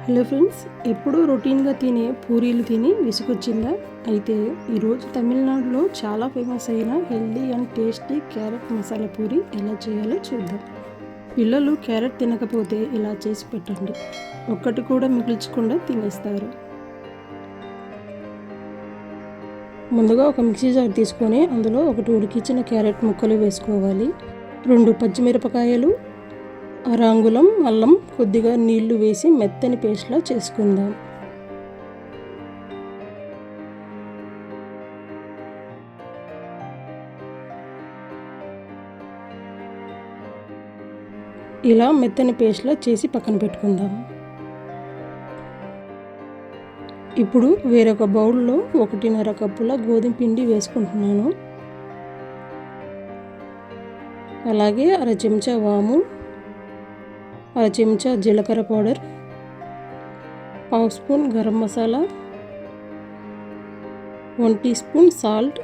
Hello friends, ఎప్పుడూ రొటీన్గా తినే పూరీలు తిని విసుగొచ్చిందా? అయితే ఈరోజు తమిళనాడులో చాలా ఫేమస్ అయిన healthy and tasty carrot masala puri ఎలా చేయాలో చూద్దాం. పిల్లలు క్యారెట్ తినకపోతే ఇలా చేసి పెట్టండి, ఒక్కటి కూడా మిగిల్చకుండా తినేస్తారు. ముందుగా ఒక మిక్సీ జార్ తీసుకొని అందులో ఒకటి ఉడికించిన క్యారెట్ ముక్కలు వేసుకోవాలి. 2 పచ్చిమిరపకాయలు, అరంగుళం అల్లం, కొద్దిగా నీళ్లు వేసి మెత్తని పేస్ట్లా చేసుకుందాం. ఇలా మెత్తని పేస్ట్లా చేసి పక్కన పెట్టుకుందాం. ఇప్పుడు వేరొక బౌల్లో 1.5 కప్పుల గోధుమ పిండి వేసుకుంటున్నాను. అలాగే 1/2 చెంచా వాము, 1/2 చెంచా జీలకర్ర powder, 1/2 spoon garam masala, 1 teaspoon salt,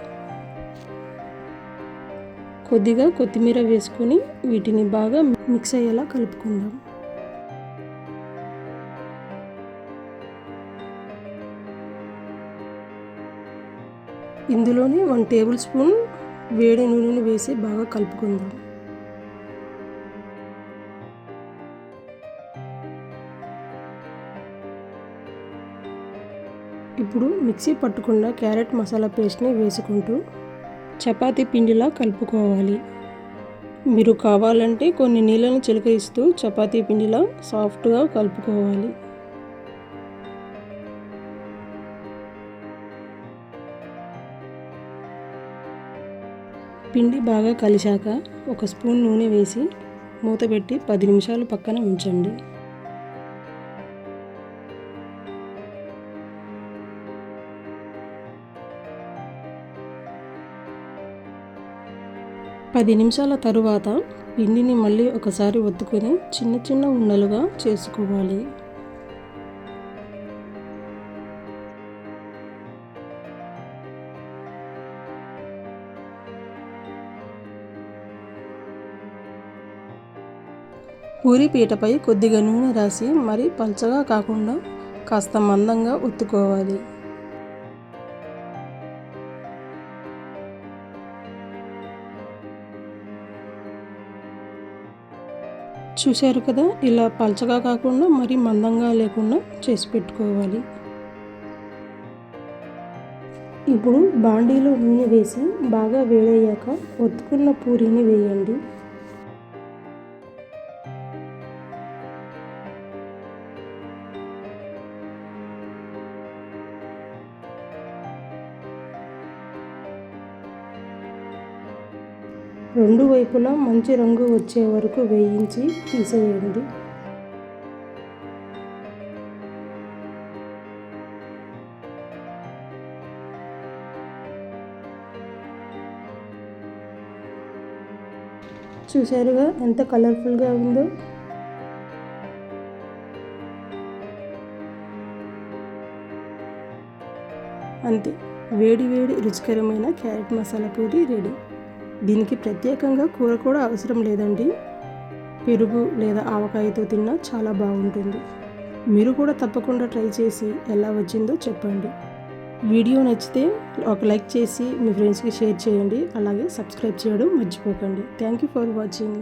కొద్దిగా కొత్తిమీర వేసుకొని వీటిని బాగా మిక్స్ అయ్యేలా కలుపుకుందాం. ఇందులోనే 1 టేబుల్ స్పూన్ వేడి నూనెను వేసి బాగా కలుపుకుందాం. ఇప్పుడు మిక్సీ పట్టుకున్న క్యారెట్ మసాలా పేస్ట్ని వేసుకుంటూ చపాతీ పిండిలా కలుపుకోవాలి. మీరు కావాలంటే కొన్ని నీళ్ళను చిలకరిస్తూ చపాతీ పిండిలా సాఫ్ట్గా కలుపుకోవాలి. పిండి బాగా కలిశాక 1 స్పూన్ నూనె వేసి మూత పెట్టి 10 నిమిషాలు పక్కన ఉంచండి. పది నిమిషాల తరువాత పిండిని మళ్ళీ ఒకసారి ఒత్తుకొని చిన్న చిన్న ఉండలుగా చేసుకోవాలి. పూరి పీటపై కొద్దిగా నూనె రాసి మరి పల్చగా కాకుండా కాస్త మందంగా ఒత్తుకోవాలి. చూశారు కదా, ఇలా పల్చగా కాకుండా మరి మందంగా లేకుండా చేసి పెట్టుకోవాలి. ఇప్పుడు బాండీలో నూనె వేసి బాగా వేడయ్యాక ఒత్తుకున్న పూరీని వేయండి. రెండు వైపులా మంచి రంగు వచ్చే వరకు వేయించి తీసేయండి. చూశారుగా ఎంత కలర్ఫుల్గా ఉందో. అంతే, వేడి వేడి రుచికరమైన క్యారెట్ మసాలా పూరి రెడీ. దీనికి ప్రత్యేకంగా కూర కూడా అవసరం లేదండి. పెరుగు లేదా ఆవకాయతో తిన్నా చాలా బాగుంటుంది. మీరు కూడా తప్పకుండా ట్రై చేసి ఎలా వచ్చిందో చెప్పండి. వీడియో నచ్చితే ఒక లైక్ చేసి మీ ఫ్రెండ్స్కి షేర్ చేయండి. అలాగే సబ్స్క్రైబ్ చేయడం మర్చిపోకండి. Thank you for watching.